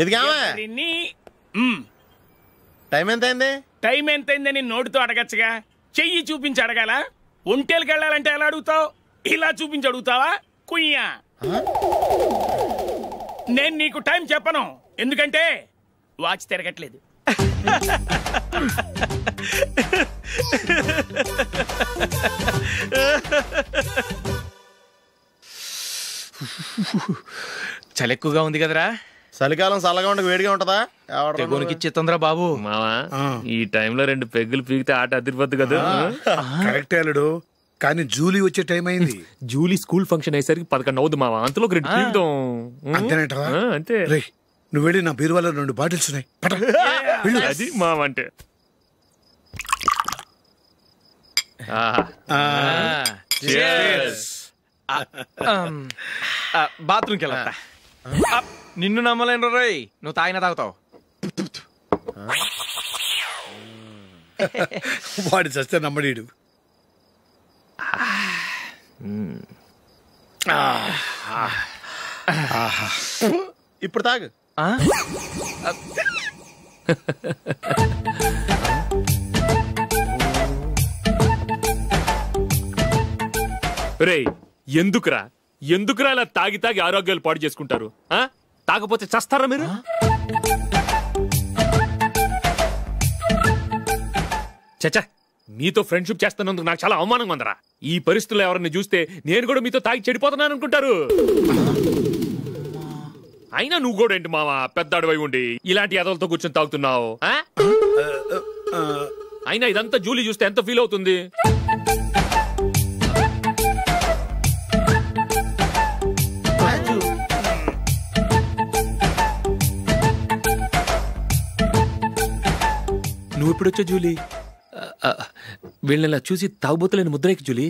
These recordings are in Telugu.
ఇది టైం ఎంతైంది? టైం ఎంతైందని నోటితో అడగచ్చుగా, చెయ్యి చూపించి అడగాల? ఒంటేలకు వెళ్ళాలంటే ఎలా అడుగుతావు? ఇలా చూపించి అడుగుతావా? కుయ్యా, నేను నీకు టైం చెప్పను, ఎందుకంటే వాచ్ తిరగట్లేదు. చలి ఎక్కువగా ఉంది కదరా. చలికాలం చల్లగా ఉండక వేడిగా ఉంటదా? ఇచ్చేతుందిరా బాబు. మావా ఈ టైంలో 2 పెగ్గులు పీకితే ఆట అదిరిపోద్దు కదా. కరెక్ట్ అల్లుడు, కానీ జూలీ వచ్చే టైం అయింది. జూలీ స్కూల్ ఫంక్షన్ అయ్యేసరికి 11 అవుద్ది మావా, అంతలో 2 పీకుదాం. అంతేనేటవా? అంతే. నువ్వు వెళ్ళి నా బీరువాలో 2 బాటిల్స్ ఉన్నాయి. అది మావా అంటే. బాత్రూమ్కి వెళ్ళా. నిన్ను నమ్మలేను రోయ్, నువ్వు తాగినా తాగుతావు. వాడి చస్తే నమ్మడీడు. ఇప్పుడు తాగు. రేయ్, ఎందుకురా ఇలా తాగి తాగి ఆరోగ్యాలు పాడు చేసుకుంటారు? తాగపోతే చస్తారా మీరు? చచ్చా, మీతో ఫ్రెండ్షిప్ చేస్తున్నందుకు నాకు చాలా అవమానంగా ఉందరా. ఈ పరిస్థితుల్లో ఎవరిని చూస్తే నేను కూడా మీతో తాగి చెడిపోతున్నాను అనుకుంటారు. అయినా నువ్వు కూడా ఏంటి మావా, పెద్ద అడవై ఉండి ఇలాంటి ఎదలతో కూర్చొని తాగుతున్నావు? అయినా ఇదంతా జూలీ చూస్తే ఎంత ఫీల్ అవుతుంది? నువ్వు ఎప్పుడొచ్చా జూలీ? వీళ్ళని చూసి తాగుబోతులేని ముద్రేకి జూలీ.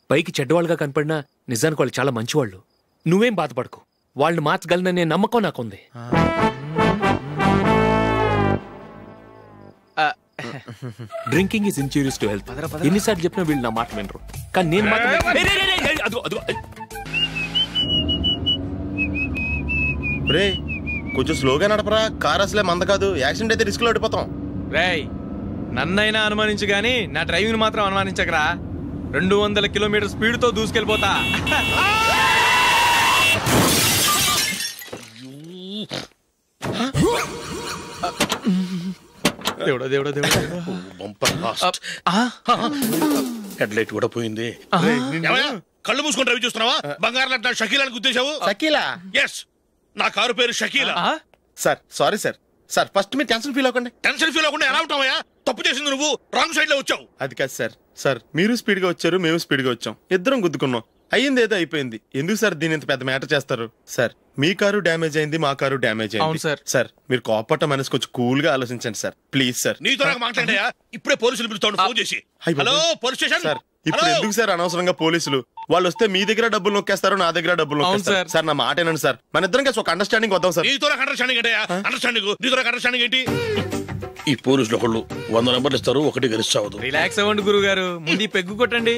పైకి చెడ్డవాళ్ళుగా కనపడినా నిజానికి వాళ్ళు చాలా మంచివాళ్ళు. నువ్వేం బాధపడకు, వాళ్ళని మార్చగలననే నమ్మకం నాకుంది. Drinking is injurious to health. ఎన్నిసార్లు చెప్పినా వీళ్ళు నా మాట వినరు, కానీ నేను మాత్రం. కొంచెం స్లోగా నడపరా, కార్ అసలే మంద కాదు. యాక్సిడెంట్ అయితే రిస్క్ లో ఓడిపోతాం. రేయ్, నన్నైనా అనుమానించు గాని నా డ్రైవింగ్ మాత్రం అనుమానించకరా. 200 కిలోమీటర్ స్పీడ్ తో దూసుకెళ్ళిపోతా. దేవుడా దేవుడా దేవుడా, హెడ్ లైట్ కూడా పోయింది. కళ్ళు మూసుకొని రవి చూస్తున్నావా? బంగారం లాంటి షకీలాని గుర్తించావు? షకీలా? ఎస్, నా కారు పేరు Shakeela. Sir sorry sir. Sir first మీరు టెన్షన్ ఫీల్ అవ్వకండి. టెన్షన్ ఫీల్ అవ్వకుండా ఎలా ఉంటావా? తప్పు చేసింది నువ్వు, రాంగ్ సైడ్ లో వచ్చావు. అది కాదు సార్. సార్ మీరు స్పీడ్ గా వచ్చారు, మేము స్పీడ్ గా వచ్చాం, ఇద్దరం గుద్దుకున్నాం. అయ్యింది ఏదో అయిపోయింది. ఎందుకు సార్ దీని ఇంత పెద్ద మ్యాటర్ చేస్తారు? సార్ మీ కారు డ్యామేజ్ అయింది, మా కారు డ్యామేజ్ అయింది. సార్ మీరు కోపట్ట మనసు కొంచెం కూల్ గా ఆలోచించండి సార్, ప్లీజ్ సార్. నీతో నాకు మాట్లాడాయా? ఇప్పుడే పోలీసులు పిలుస్తాను, ఫోన్ చేసి. Hello police station. సార్ ఇప్పుడు ఎందుకు సార్ అనవసరంగా పోలీసులు? వాళ్ళు వస్తే మీ దగ్గర డబ్బులు నొక్కేస్తారు, నా దగ్గర డబ్బులు నొక్కేస్తారు. సార్ నా మాట ఏనండి సార్, మన ఇద్దరం కలిసి ఒక అండర్స్టాండింగ్ వద్దాం సార్. నీతో నాకు అండర్స్టాండింగ్ ఏంటయ్యా? అండర్స్టాండింగ్ నీతో నాకు అండర్స్టాండింగ్ ఏంటి? ఈ పోలీసులు ఒకళ్ళు 100 నెంబర్లు ఇస్తారు, ఒకటి గెలుస్తావు. రిలాక్స్ అవ్వండి గురువు గారు, ముందు పెగ్గు కొట్టండి.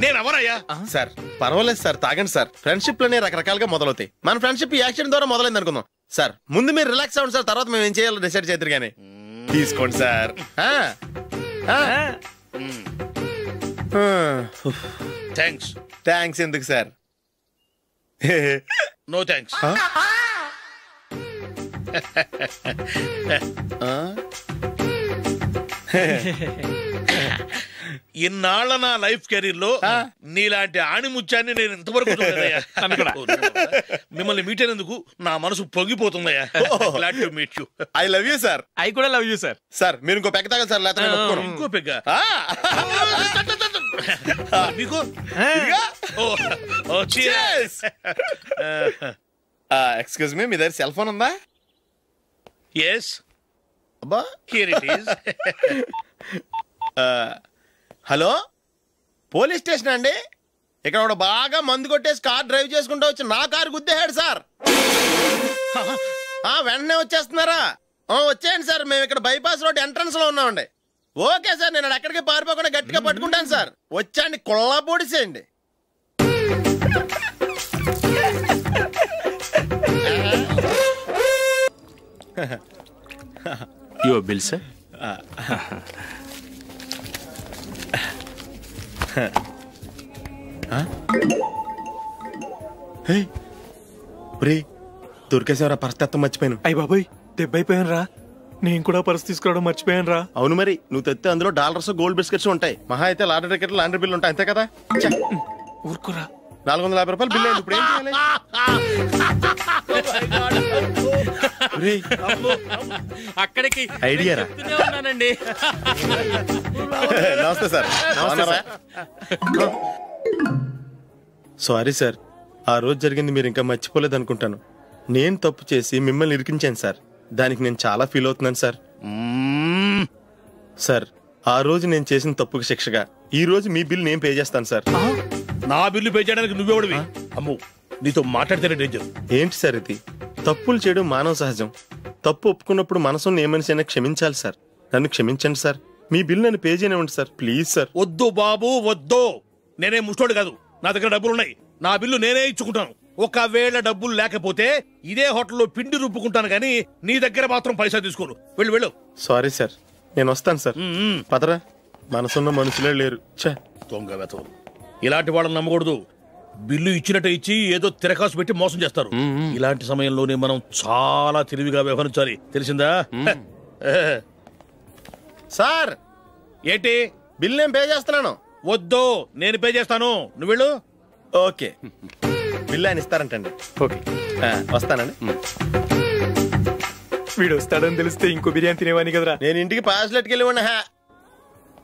నేను ఎవరయ్యా? సార్ పర్వాలేదు సార్, తాగండి సార్. ఫ్రెండ్షిప్ లోనే రకరకాలుగా మొదలవుతాయి. మన ఫ్రెండ్షిప్ ఈ యాక్సిడెంట్ ద్వారా మొదలైంది అనుకుందాం. సార్ ముందు మీరు రిలాక్స్ అవ్వండి సార్, తర్వాత మేము ఏం చేయాలో డిసైడ్ చేద్దరు గానీ. తీసుకోండి సార్. థ్యాంక్స్ ఎందుకు సార్? No thanks. ఇన్నాళ్ళ నా లైఫ్ కెరీర్ లో నీలాంటి ఆణిముత్యాన్ని నేను ఇంతవరకు చూడలేదయ్యా. మిమ్మల్ని మీట్ అయినందుకు నా మనసు పొంగిపోతుందయ్యా. Glad to meet you. I love you sir. I కూడా లవ్ యూ సార్. సార్ మీరు ఇంకో పెగ్గ తాగండి సార్, లేకపోతే ఇంకో పెగ్గ. మీకు ఎక్స్క్యూజ్ మీ, మీ దగ్గర సెల్ ఫోన్ ఉందా? ఎస్. అబ్బా, here it is. Hello, police station అండి. ఇక్కడ ఒక బాగా మందు కొట్టేసి కార్ డ్రైవ్ చేసుకుంటూ వచ్చి నా కారు గుద్దేశాడు సార్. వెంటనే వచ్చేస్తున్నారా? వచ్చేయండి సార్, మేము ఇక్కడ బైపాస్ రోడ్ ఎంట్రన్స్ లో ఉన్నామండి. ఓకే సార్, నేను ఎక్కడికి పారిపోకుండా గట్టిగా పట్టుకుంటాను సార్. వచ్చాండి, కుళ్ళ పొడిసేయండి. Your bill sir. దొరికేసేవరా పరిస్థితి మర్చిపోయాను. అయ్య బాబాయ్ దెబ్బైపోయాను రా. నేను కూడా పర్స్ తీసుకురావడం మర్చిపోయాను రా. అవును మరి నువ్వు తెస్తే అందులో డాలర్స్ గోల్డ్ బిస్కెట్స్ ఉంటాయి. మహా అయితే లాటరీ టికెట్ లాండ్రీ బిల్లు ఉంటాయి అంతే కదా. ఊరుకురా. 450 రూపాయలు బిల్లు అయింది. ఇప్పుడు ఏం చేయాలి? అక్కడికి ఐడియా రా. ఉన్నానండి. నమస్తే సార్. సారీ సార్, ఆ రోజు జరిగింది మీరు ఇంకా మర్చిపోలేదు అనుకుంటాను. నేను తప్పు చేసి మిమ్మల్ని ఇరికించాను సార్. దానికి నేను చాలా ఫీల్ అవుతున్నాను సార్. సార్ ఆ రోజు నేను చేసిన తప్పుకి శిక్షగా ఈ రోజు మీ బిల్ నేను పే చేస్తాను సార్. నా బిల్లు పే చేయడానికి నువ్వెవడివి? అమ్మో, నీతో మాట్లాడితేనే డేంజర్. ఏంటి సార్ ఇది? తప్పులు చేయడం మానవ సహజం. తప్పు ఒప్పుకున్నప్పుడు మనసుని ఏ మనిషి అయినా క్షమించాలి సార్. నన్ను క్షమించండి సార్. మీ బిల్ నన్ను పే చేయనివ్వండి సార్ ప్లీజ్ సార్. వద్దు బాబు వద్దు. నేనే ముష్టోడు కాదు, నా దగ్గర డబ్బులున్నాయి. నా బిల్లు నేనే ఇచ్చుకుంటాను. ఒకవేళ డబ్బులు లేకపోతే ఇదే హోటల్లో పిండి రుబ్బుకుంటాను కానీ నీ దగ్గర మాత్రం పైసా తీసుకోను. వెళ్ళు వెళ్ళు. సారీ సార్, నేను వస్తాను సార్. పదరా, మనసున్న మనుషులే లేరు. దొంగ వెతవు. ఇలాంటి వాళ్ళని నమ్మకూడదు. బిల్లు ఇచ్చినట్టు ఇచ్చి ఏదో తిరకాసు పెట్టి మోసం చేస్తారు. ఇలాంటి సమయంలోనే మనం చాలా తెలివిగా వ్యవహరించాలి, తెలిసిందా? సార్ ఏంటి? బిల్ నేను పే చేస్తున్నాను. వద్దు, నేను పే చేస్తాను. నువ్వు వెళ్ళు. ఓకే, బిల్ ఆయన ఇస్తారంటండి. ఓకే వస్తానండి. వీడు వస్తాడని తెలిస్తే ఇంకో బిర్యానీ తినేవాని కదరా. నేను ఇంటికి పాస్లెట్కి వెళ్ళి ఉన్నా.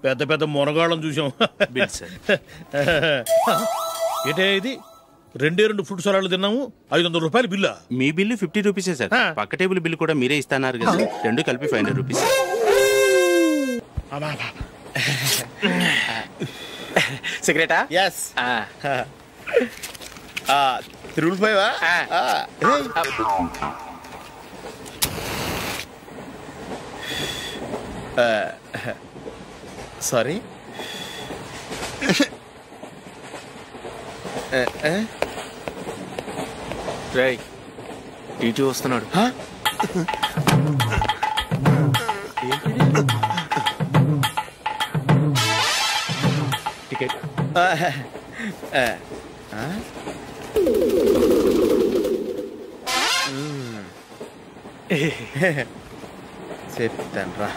పెద్ద పెద్ద మునగాళ్ళం చూసాం. Bill sir. ఏంటే ఇది? 2 ఫుడ్ సలాడ్లు తిన్నాము, 500 రూపాయలు బిల్లా? మీ బిల్లు 50 రూపీసే సార్. పక్క టేబుల్ బిల్ కూడా మీరే ఇస్తాన్నారు కదా. రెండు కలిపి 500 రూపీస్. సిగరెటా? ఎస్. 355. సారీ. రేయ్ టీటీ వస్తున్నాడు. టికెట్. చెప్తాను రా.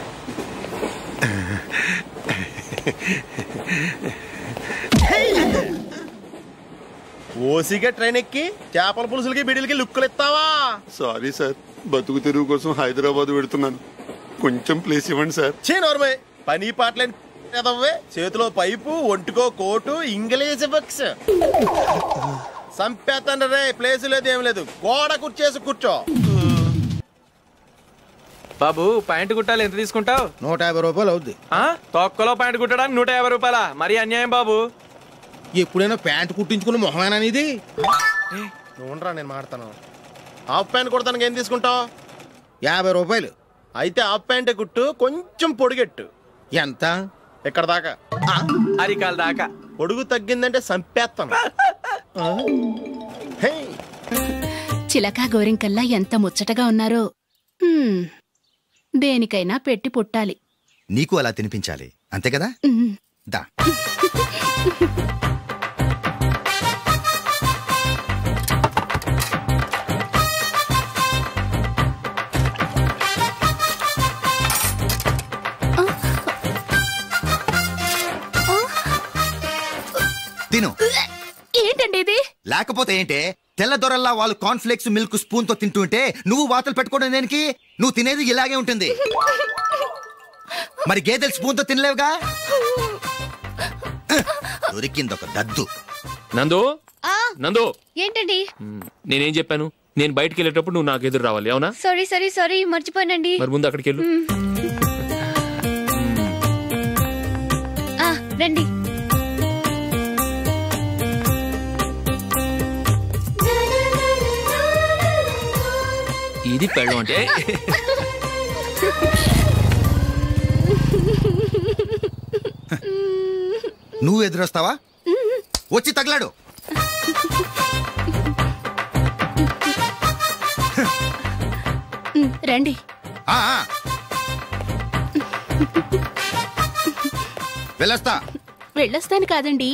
ఓసిగా ట్రైన్ ఎక్కి చేపల పులుసులకి బిడిలకి లుక్కులు ఇస్తావా? సారీ సార్, బతుకు తెరువు కోసం హైదరాబాద్ పెడుతున్నాను. కొంచెం ప్లేస్ ఇవ్వండి సార్. నోర్మే, పని పాటలేని కదవ్వే. చేతిలో పైపు, ఒంటికో కోటు, ఇంగ్లీష్ బుక్స్. సంపేతండ్రి రే. ప్లేస్ లేదు ఏం లేదు, గోడ కుర్చేసి కూర్చో. బాబు ప్యాంటు కుట్టాలి, ఎంత తీసుకుంటావు? 150 రూపాయలు అవుద్ది. తొక్కలో ప్యాంటు కుట్టడానికి 150 రూపాయల? మరీ అన్యాయం బాబు. ఎప్పుడైనా ప్యాంటు కుట్టించుకున్న మొహమేనా ఇది? నువ్వురా, నేను మాడతాను. హాఫ్ ప్యాంట్ కుడతానికి ఏం తీసుకుంటావు? 50 రూపాయలు. అయితే హాఫ్ ప్యాంటే కుట్టు, కొంచెం పొడిగెట్టు. ఎంత? ఎక్కడ దాకా? అరికాల దాకా. పొడుగు తగ్గిందంటే సంపేస్తాను. చిలకా గోరింకల్లా ఎంత ముచ్చటగా ఉన్నారో. దేనికైనా పెట్టి పుట్టాలి. నీకు అలా తినిపించాలి, అంతే కదా? దా. తిను. ఏంటండి ఇది? లేకపోతే ఏంటే? తెల్లదొరల్లా వాళ్ళు కార్న్ఫ్లేక్స్ మిల్క్ స్పూన్ తో తింటుంటే నువ్వు వాతలు పెట్టుకోవడం దేనికి? నువ్వు తినేది ఇలాగే ఉంటుంది. మరి గేదెలు స్పూన్ తో తినలేవుగా. దొరికింది ఒక దద్దు. నందు, నందు. ఏంటండి? నేనేం చెప్పాను? నేను బయటికి వెళ్ళేటప్పుడు నువ్వు నాకు ఎదురు రావాలి, అవునా? సారీ మర్చిపోయానండి. మరి ముందు అక్కడికి వెళ్ళు. రండి. ఇది పెళ్ళం అంటే. నువ్వు ఎదురొస్తావా? వచ్చి తగలాడు. రండి. వెళ్ళొస్తా. వెళ్ళొస్తాను కాదండి,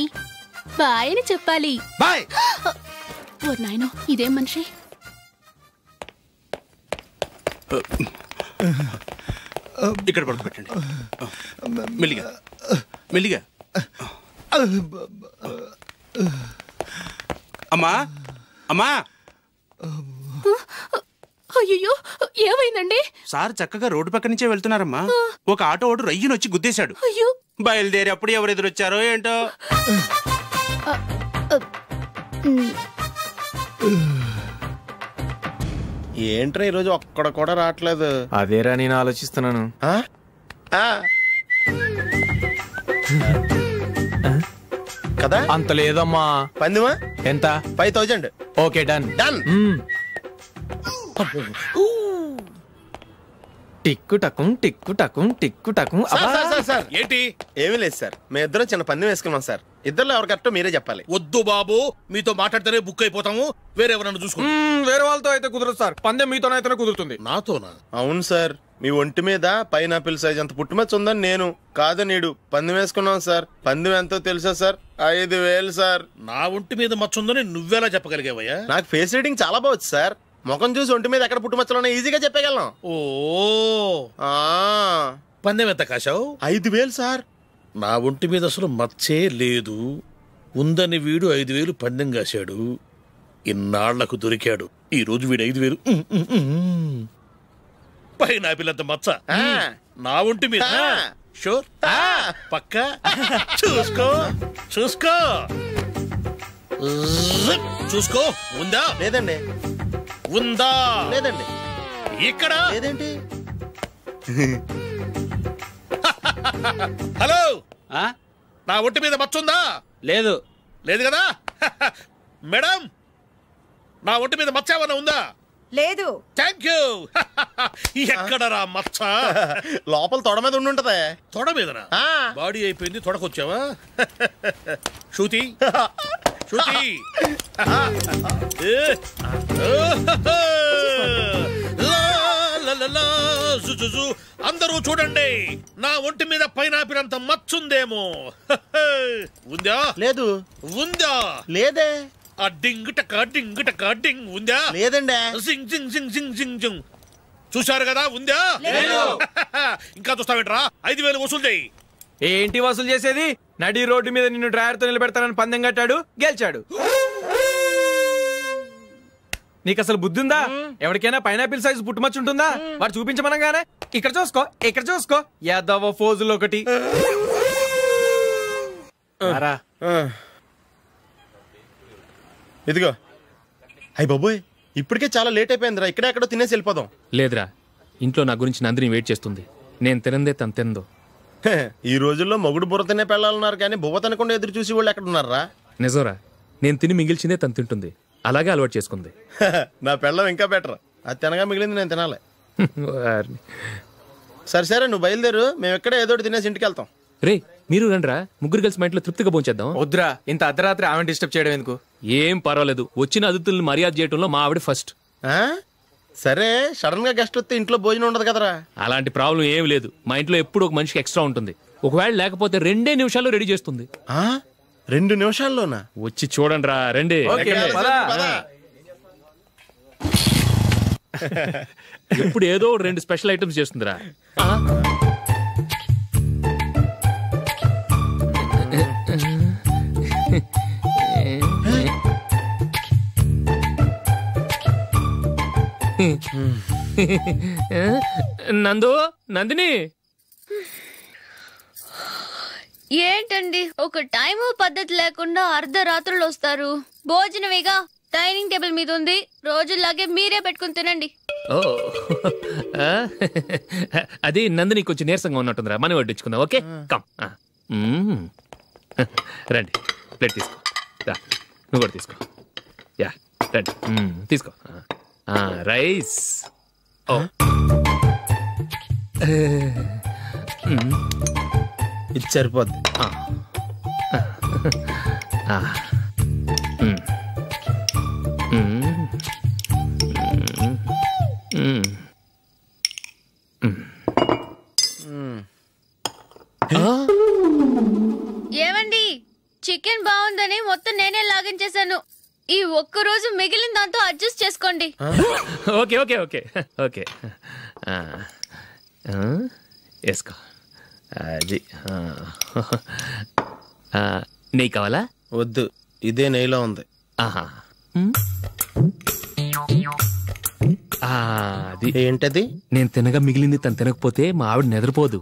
బాయ్ అని చెప్పాలి. బాయ్. ఓ నాయనో, ఇదేం మనిషి. ఇక్కడ పడుకోబెట్టండి. మెల్లిగా మెల్లిగా. అమ్మా అమ్మా. అయ్యో, ఏమైందండి? సార్ చక్కగా రోడ్డు పక్క నుంచే వెళ్తున్నారమ్మా. ఒక ఆటో ఓడు రయ్యనొచ్చి గుద్దేశాడు. అయ్యో. బయలుదేరి అప్పుడు ఎవరు ఎదురొచ్చారో ఏంటో. ఏంట్రా ఈరోజు ఒక్కడ కూడా రావట్లేదు? అదేరా నేను ఆలోచిస్తున్నాను. కదా అంత లేదమ్మా. పందిమా ఎంత? 5000. Okay, done done. టిక్కు టకుం టిక్కు టకుం టిక్కు టకుం. సార్ ఏంటి? ఏమీ లేదు సార్, మేము ఇద్దరం చిన్న పందెం వేసుకున్నాం సార్. ఇద్దరు ఎవరు కరెక్టో మీరే చెప్పాలి. వద్దు బాబు, మీతో మాట్లాడితేనే బుక్ అయిపోతాము. వేరెవరన్నా చూసుకోండి. వేరే వాళ్ళతో అయితే కుదరదు సార్, పందెం మీతోనైతేనే కుదురుతుంది. నాతోనా? అవును సార్, మీ ఒంటి మీద పైనాపిల్ సైజ్ అంత పుట్టుమచ్చ ఉందని నేను కాదు నీడు పందెం వేసుకున్నాం సార్. పందెం ఎంతో తెలుసా సార్? 5000 సార్. నా ఒంటి మీద మచ్చ ఉందని నువ్వెలా చెప్పగలిగావయ్యా? నాకు ఫేస్ రీడింగ్ చాలా బాగుంది సార్. ముఖం చూసి ఒంటి మీద ఎక్కడ పుట్టుమచ్చలో ఈజీగా చెప్పగలను. ఓ, పందెం ఎంత కాశావు? 5000 సార్. నా ఒంటి మీద అసలు మచ్చే లేదు. ఉందని వీడు 5000 పందెం కాశాడు. ఇన్నాళ్లకు దొరికాడు. ఈ రోజు వీడు 5000. పైన పిల్లంత మచ్చ నా ఒంటి మీద. షూర్? పక్క చూసుకో చూసుకో చూసుకో. ఉందా? లేదండి. ఉందా? లేదండి. ఇక్కడ లేదేంటి? హలో, నా ఒంటి మీద మచ్చుందా? లేదు. లేదు కదా? మేడం, నా ఒంటి మీద మచ్చ ఏమన్నా ఉందా? లేదు. Thank you. ఎక్కడరా మచ్చ? లోపల తొడ మీద ఉండుంటదే. తొడ మీదనా? బాడీ అయిపోయింది, తొడకొచ్చావా? శృతి శృతి, అందరూ చూడండి, నా ఒంటి మీద పైనాపిల్ అంత మచ్చుందేమో. ఉందా? లేదు. ఉందా? లేదే. ఆ డింగ్ టక డింగ్ టక డింగ్ ఉందా? లేదండి. జింగ్ జింగ్ జింగ్ జింగ్ జింగ్ జింగ్. చూశారు కదా? ఉందా? ఇంకా చూస్తావేంట్రా? 5000 వసూలు చేయి. ఏంటి వసూలు చేసేది? నడి రోడ్డు మీద నిన్ను డ్రైవర్ తో నిలబెడతానని పందెం కట్టాడు, గెలిచాడు. నీకు అసలు బుద్ధి ఉందా? ఎవరికైనా పైనాపిల్ సైజ్ పుట్టుమచ్చు ఉంటుందా? వాడు చూపించమనగానే ఇక్కడ చూసుకో, ఇక్కడ చూసుకో, యాదవ ఫోజులు ఒకటి. ఇదిగో. అయ్య బాబోయ్, ఇప్పటికే చాలా లేట్ అయిపోయిందిరా. ఇక్కడే ఎక్కడో తినేసి వెళ్ళిపోదాం. లేదురా, ఇంట్లో నా గురించి నందిని వెయిట్ చేస్తుంది. నేను తినందే తను తిందో. ఈ రోజుల్లో మొగుడు బుర్ర తినే పెళ్ళాలన్నారు కానీ బువ్వ తినకుండా ఎదురు చూసి వాళ్ళు ఎక్కడ ఉన్నారా? నిజంరా, నేను తిని మిగిల్చిందే తను తింటుంది. అలాగే అలవాటు చేసుకుంది. నా పెళ్ళం ఇంకా బెటర్. అది తినగా మిగిలింది నేను తినాలి. సరే సరే, నువ్వు బయలుదేరు. మేము ఎక్కడే ఏదో తినేసి ఇంటికి వెళ్తాం. రే, మీరు రండిరా, ముగ్గురు కలిసి మా ఇంట్లో తృప్తిగా పోంచేద్దాం. వద్దురా, ఇంత అర్ధరాత్రి ఆమె డిస్టర్బ్ చేయడం ఎందుకు? ఏం పర్వాలేదు, వచ్చిన అతిథుల్ని మర్యాద చేయడంలో మా ఆవిడ ఫస్ట్. సరే, సడన్ గా గెస్ట్ వస్తే ఇంట్లో భోజనం ఉండదు కదరా? అలాంటి ప్రాబ్లం ఏమి లేదు. మా ఇంట్లో ఎప్పుడు ఒక మనిషికి ఎక్స్ట్రా ఉంటుంది. ఒకవేళ లేకపోతే 2 నిమిషాల్లో రెడీ చేస్తుంది. 2 నిమిషాల్లోనా? వచ్చి చూడండి రా, రండి. ఇప్పుడు ఏదో 2 స్పెషల్ ఐటమ్స్ చేస్తుందిరా. నందు, నందిని, ఏంటండి ఒక టైం పద్ధతి లేకుండా అర్ధరాత్రులు వస్తారు? భోజనమేగా, డైనింగ్ టేబుల్ మీద ఉంది. రోజులాగే మీరే పెట్టుకుని తినండి. ఓ, అది నందిని కొంచెం నీరసంగా ఉన్నట్టుందిరా. మనం వడ్డించుకుందాం. Okay, come. రండి, ప్లేట్ తీసుకో. నువ్వు కూడా తీసుకో. యా, రండి, తీసుకో. రైస్. ఇది సరిపోద్ది. ఏమండి చికెన్ బాగుందని మొత్తం నేనే లాగించేశాను. ఈ ఒక్క రోజు మిగిలిన దాంతో అడ్జస్ట్ చేసుకోండి. ఓకే ఓకే ఓకే ఓకే వేసుకో. అది నెయ్యి కావాలా? వద్దు, ఇదే నెయ్యిలో ఉంది. ఆహా, అది ఏంటది? నేను తినగా మిగిలింది తను తినకపోతే మా ఆవిడ నిద్రపోదు.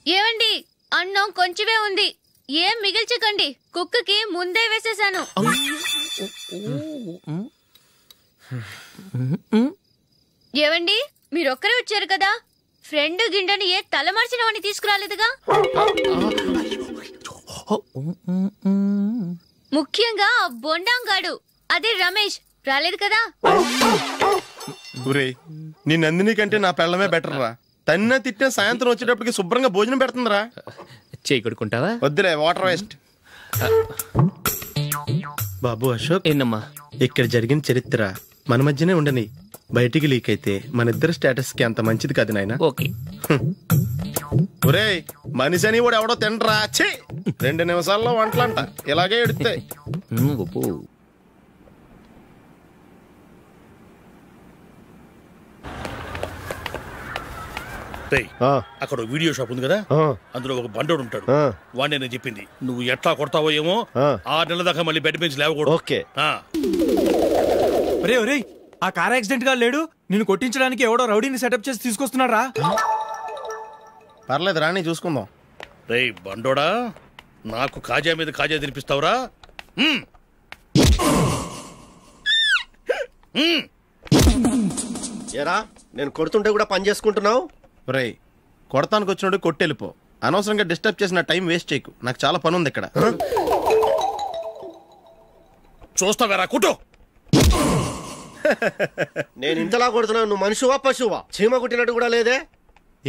ఏమండి అన్నం కొంచెమే ఉంది, ఏం మిగిల్చకండి. కుక్కకి ముందే వేసేసాను. ఏవండి మీరొక్కరే వచ్చారు కదా, ఫ్రెండ్ గిండెని ఏ తలమార్చిన వాడిని తీసుకురాలేదుగా? ముఖ్యంగా బొండాంగాడు అదే రమేష్ రాలేదు కదా? నీ నందిని కంటే నా పెళ్ళమే బెటర్ రా. తన్న తిట్టిన సాయంత్రం వచ్చేటప్పటికి శుభ్రంగా భోజనం పెడుతుందిరా. చేయి కొడుకుంటావా? వద్దులే, వాటర్ వేస్ట్. బాబు అశోక్, ఏంటమ్మా ఇక్కడ జరిగిన చరిత్ర మన మధ్యనే ఉండని, బయటికి లీక్ అయితే మన ఇద్దరు స్టేటస్ కి అంత మంచిది కాదు నాయన. ఓకే. ఒరేయ్, మనిషి అని కూడా ఎవడో తినరా. 2 నిమిషాల్లో వంటలంట, ఇలాగే ఎడితే. అక్కడ వీడియో షాప్ ఉంది కదా, అందులో ఒక బండోడు ఉంటాడు. వాడిని నేను చెప్పింది నువ్వు ఎట్లా కొడతావో ఏమో, 6 నెలల దాకా మళ్ళీ బెడ్ బెంచ్ లేవకూడదు. ఓకే. ఒరే ఒరే, ఆ కార్ యాక్సిడెంట్ గా లేడు, నిన్ను కొట్టించడానికి ఎవడో రౌడీని సెటప్ చేసి తీసుకొస్తున్నాడు రా. పర్లేదు రాని, చూసుకుందాం. రేయ్ బండోడా, నాకు కాజా మీద కాజా తినిపిస్తావురా? ఏరా, నేను కొడుతుంటే కూడా పని చేసుకుంటున్నావు? రేయ్, కొడతానికి వచ్చినోడు కొట్టెళ్ళిపో. అనవసరంగా డిస్టర్బ్ చేసిన టైం వేస్ట్ చేయకు, నాకు చాలా పని ఉంది ఇక్కడ. చూస్తావేరా కుట్టు. నేను ఇంతలా కొడుతున్నావు, నువ్వు మనిషివా పశువా? చీమ కుట్టినట్టు కూడా లేదే.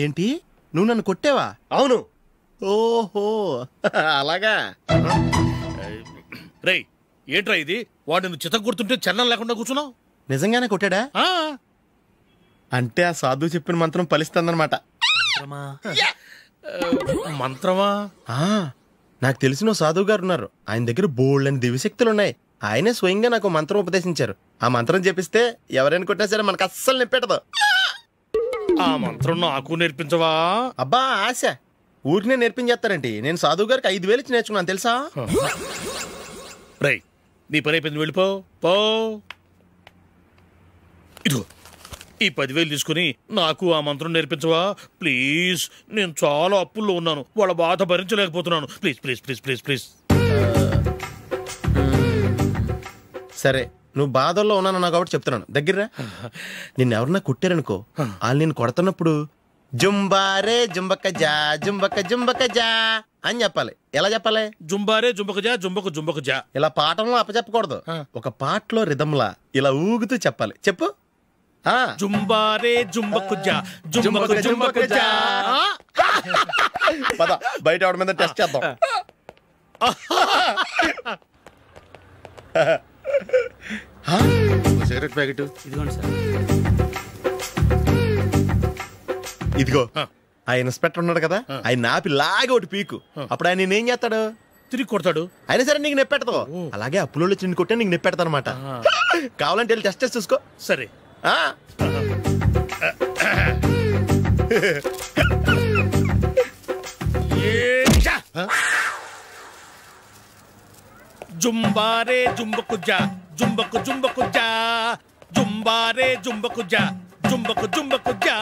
ఏంటి, నువ్వు నన్ను కొట్టేవా? అవును. ఓహో అలాగా. రేయ్ ఏంట్రా ఇది, వాడు నువ్వు చిత్త కొడుతుంటే చలనం లేకుండా కూర్చున్నావు? నిజంగానే కొట్టాడా? అంటే ఆ సాధువు చెప్పిన మంత్రం ఫలిస్తుందన్నమాట. మంత్రమా? నాకు తెలిసిన సాధువు గారు ఉన్నారు, ఆయన దగ్గర బోల్డని దివ్యశక్తులు ఉన్నాయి. ఆయనే స్వయంగా నాకు మంత్రం ఉపదేశించారు. ఆ మంత్రం చెప్పిస్తే ఎవరైనా కొట్టినా సరే మనకు అస్సలు నిప్పెట్టదు. ఆ మంత్రం నాకు నేర్పించవా? అబ్బా ఆశ, ఊరినే నేర్పించేస్తారండి. నేను సాధువు గారికి 5,000 ఇచ్చి నేర్చుకున్నాను తెలుసా? రేయ్ నీ పని అయిపోయింది, వెళ్ళిపో పో. ఇదిగో ఈ 10,000 తీసుకుని నాకు ఆ మంత్రం నేర్పించవా ప్లీజ్? నేను చాలా అప్పుల్లో ఉన్నాను, వాళ్ళ బాధ భరించలేకపోతున్నాను. Please please please please please. సరే, నువ్వు బాధల్లో ఉన్నాను నాకు కాబట్టి చెప్తున్నాను. దగ్గర నిన్ను ఎవరన్నా కొట్టారనుకో, వాళ్ళు నేను కొడుతున్నప్పుడు జుంబారే జుంబక జా జుంబక జుంబక జా అని చెప్పాలి. ఎలా చెప్పాలి? జుంబారే జుంబక జా జుంబక జుంబక జా. ఇలా పాఠంలో అప్పచెప్పకూడదు, ఒక పాటలో రిధంలా ఇలా ఊగుతూ చెప్పాలి. చెప్పు. జుంబారే జుంబకు జా జుంబకు జుంబకు జా. పద బయట ఆవిడ మీద టెస్ట్ చేద్దాం. సిగరెట్ ప్యాకెట్ ఇదిగోండి సార్. ఇదిగో ఆ ఇన్స్పెక్టర్ ఉన్నాడు కదా, ఆయన నాపి లాగే ఒకటి పీకు. అప్పుడు ఆయన నేనేం చేస్తాడు? తిరిగి కొడతాడు. అయినా సరే నీకు నెప్పెడతావు. అలాగే అప్పులో చిన్న కొట్టే నీకు నెప్పెడతా అనమాట. కావాలంటే వెళ్ళి టెస్ట్ చేసి చూసుకో. సరే. జుంబారే జుంబకు జా జుంబకు జుంబకు జా జుంబారే జుంబకు జా జుంబకు జుంబకు జా.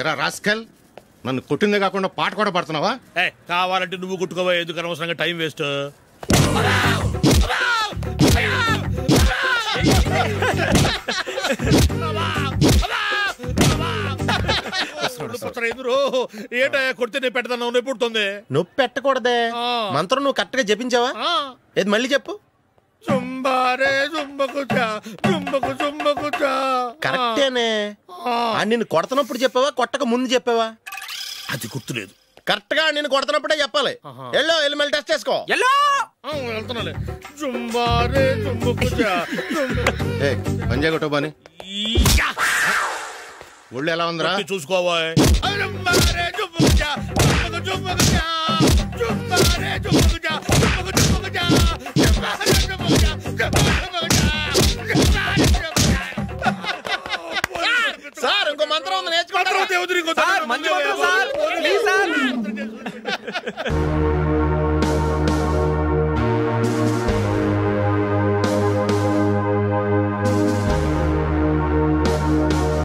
ఎరా రాస్కల్, నన్ను కొట్టిందే కాకుండా పాట కూడా పడుతున్నావా? కావాలంటే నువ్వు కొట్టుకోవా, ఎందుకు అనవసరంగా టైం వేస్ట్. ఏంటో కొడితే నేను పెడతాను, నొప్పి పుడుతుంది. నొప్పి పెట్టకూడదే, మంత్రం నువ్వు కరెక్ట్ గా జపించావా? ఏది మళ్ళీ చెప్పు. కరెక్టేనే. నిన్ను కొడుతున్నప్పుడు చెప్పావా, కొట్టక ముందు చెప్పావా? అది గుర్తులేదు. కరెక్ట్ గా నేను కొడుతున్నప్పుడే చెప్పాలి. ఎల్లో వెళ్ళి మళ్ళీ టెస్ట్ చేసుకో. వెళ్తున్నాలే. జుంబారే జుంబకు జా. పంజా కొట్టబాని ఒళ్ళు ఎలా ఉందిరా? చూసుకోవా. సార్ ఇంకో మంత్రం ఉంది నేర్చుకోండి. సార్, మంచి మంత్రం సార్.